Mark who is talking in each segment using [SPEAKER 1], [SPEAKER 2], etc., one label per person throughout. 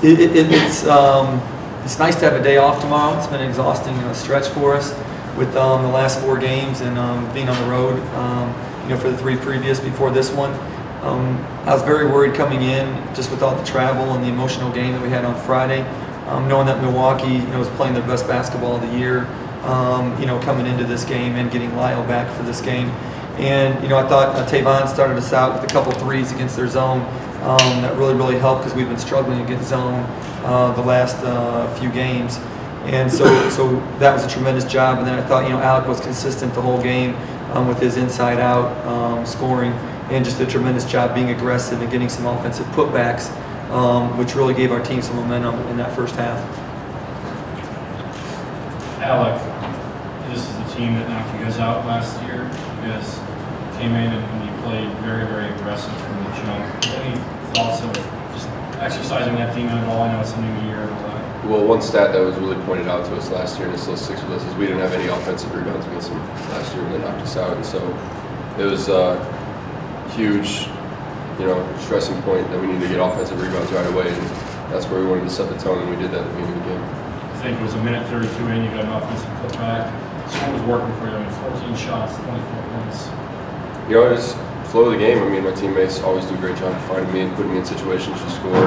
[SPEAKER 1] It's nice to have a day off tomorrow. It's been an exhausting stretch for us with the last 4 games and being on the road, for the 3 previous before this one. I was very worried coming in just with all the travel and the emotional game that we had on Friday, knowing that Milwaukee was playing their best basketball of the year, coming into this game and getting Lyle back for this game. And I thought Tavon started us out with a couple threes against their zone that really helped because we've been struggling against zone the last few games. And so that was a tremendous job. And then I thought Alec was consistent the whole game with his inside out scoring, and just a tremendous job being aggressive and getting some offensive putbacks, which really gave our team some momentum in that first half.
[SPEAKER 2] Alec, this is the team that knocked you guys out last year. You guys came in and you played very aggressive from the jump. Any thoughts of just exercising that team at all? I know it's a new year and all that.
[SPEAKER 3] Well, one stat that was really pointed out to us last year, and it still sticks with us, is we didn't have any offensive rebounds against them last year when they knocked us out. And so it was a huge, stressing point that we needed to get offensive rebounds right away. And that's where we wanted to set the tone, and we did that at the beginning of the game.
[SPEAKER 2] I think it was a minute 32 in, you got an offensive putback. So what was working for you? 14 shots, 24 points.
[SPEAKER 3] Just flow of the game. My teammates always do a great job of finding me and putting me in situations to score.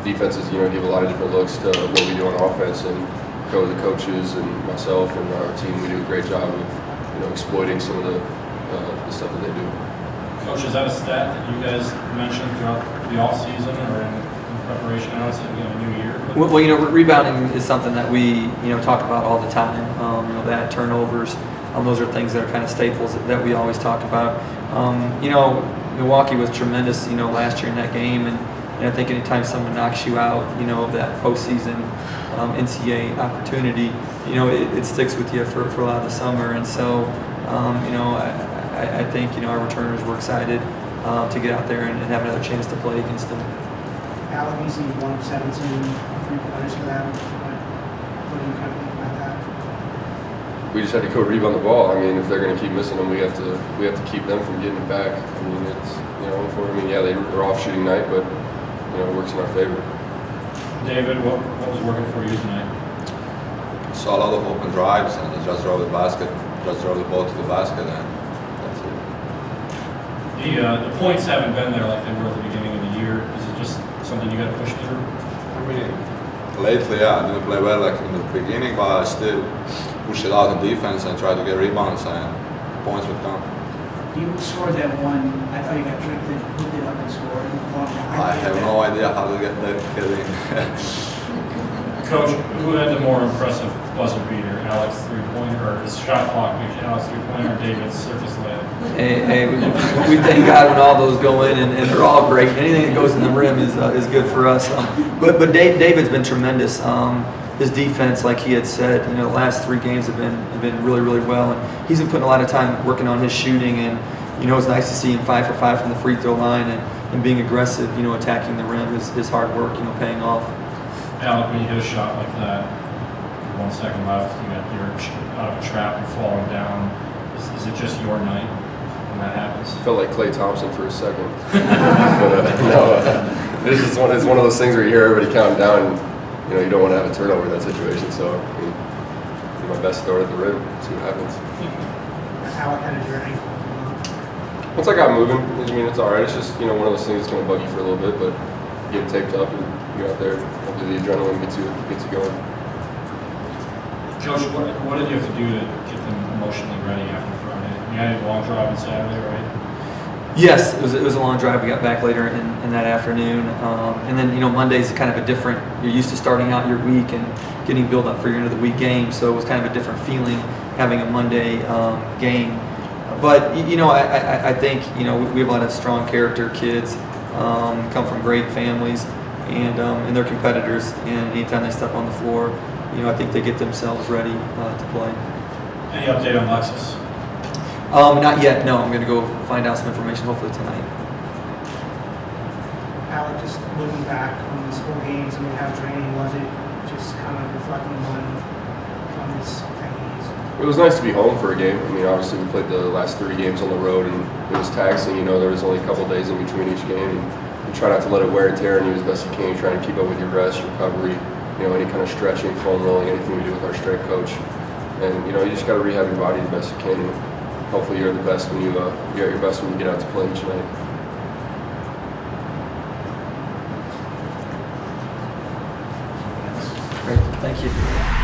[SPEAKER 3] Defenses, give a lot of different looks to what we do on offense, and the coaches and myself and our team, we do a great job of, exploiting some of the stuff that they do.
[SPEAKER 2] Coach, is that a stat that you guys mentioned throughout the off season or in preparation? I know it's a new year.
[SPEAKER 1] Well, rebounding is something that we talk about all the time. That turnovers, those are things that are kind of staples that we always talk about. Milwaukee was tremendous, last year in that game, and I think anytime someone knocks you out, of that postseason NCAA opportunity, it sticks with you for a lot of the summer. And so, I think our returners were excited to get out there and have another chance to play against them.
[SPEAKER 4] Alec, you see 1 of 17 3-pointers for them. What do you kind of think about that?
[SPEAKER 3] We just had to go rebound the ball. If they're going to keep missing them, we have to keep them from getting it back. They were off shooting night, but it works in our favor.
[SPEAKER 2] David, what was working for you tonight?
[SPEAKER 5] Saw a lot of open drives and just drove the ball to the basket, and that's it.
[SPEAKER 2] The points haven't been there like they were at the beginning of the year. Is it just something you got to push through?
[SPEAKER 5] Lately, I didn't play well like in the beginning, but I still push it out in defense and try to get rebounds, and points would come.
[SPEAKER 4] You scored that one. I thought you got tricked and hooked it up and scored.
[SPEAKER 5] I have no idea how to get in.
[SPEAKER 2] Coach, who had the more impressive buzzer beater? Alec's 3-pointer, or his shot clock beat Alec's 3-pointer, or David's circus layup?
[SPEAKER 1] Hey, we thank God when all those go in, and they're all great. Anything that goes in the rim is good for us. But David's been tremendous. His defense, like he had said, the last 3 games have been really well, and he's been putting a lot of time working on his shooting, and it's nice to see him 5 for 5 from the free throw line and being aggressive, attacking the rim. His hard work, paying off.
[SPEAKER 2] Alec, when you hit a shot like that, 1 second left, you're out of a trap, you're falling down. Is it just your night when that happens?
[SPEAKER 3] I felt like Klay Thompson for a second. It's one of those things where you hear everybody counting down. You don't want to have a turnover in that situation, so do my best throw at the rim, see what happens.
[SPEAKER 4] Alec had a journey.
[SPEAKER 3] Once I got moving, it's all right. It's just one of those things that's going to bug you for a little bit, but you get it taped up and you go out there. Hopefully the adrenaline gets you going.
[SPEAKER 2] Coach, what did you have to do to get them emotionally ready after Friday? You had a long drive on Saturday, right?
[SPEAKER 1] Yes, it was a long drive. We got back later in that afternoon, and then Monday's kind of a different. You're used to starting out your week and getting built up for your end of the week game, so it was kind of a different feeling having a Monday game. But I think we have a lot of strong character kids, come from great families, and they're competitors. And anytime they step on the floor, I think they get themselves ready to play.
[SPEAKER 2] Any update on Lexus?
[SPEAKER 1] Not yet. No, I'm going to go find out some information hopefully tonight.
[SPEAKER 4] Alec, just looking back on these 4 games, how draining was it? Just kind of reflecting on these games.
[SPEAKER 3] It was nice to be home for a game. Obviously we played the last 3 games on the road, and it was taxing. There was only a couple days in between each game. And you try not to let it wear and tear on you as best you can. You try and keep up with your rest, recovery, you know, any kind of stretching, foam rolling, anything we do with our strength coach. And you know, you just got to rehab your body the best you can. And hopefully, you're the best when you're at your best when you get out to play each night.
[SPEAKER 1] Great, thank you.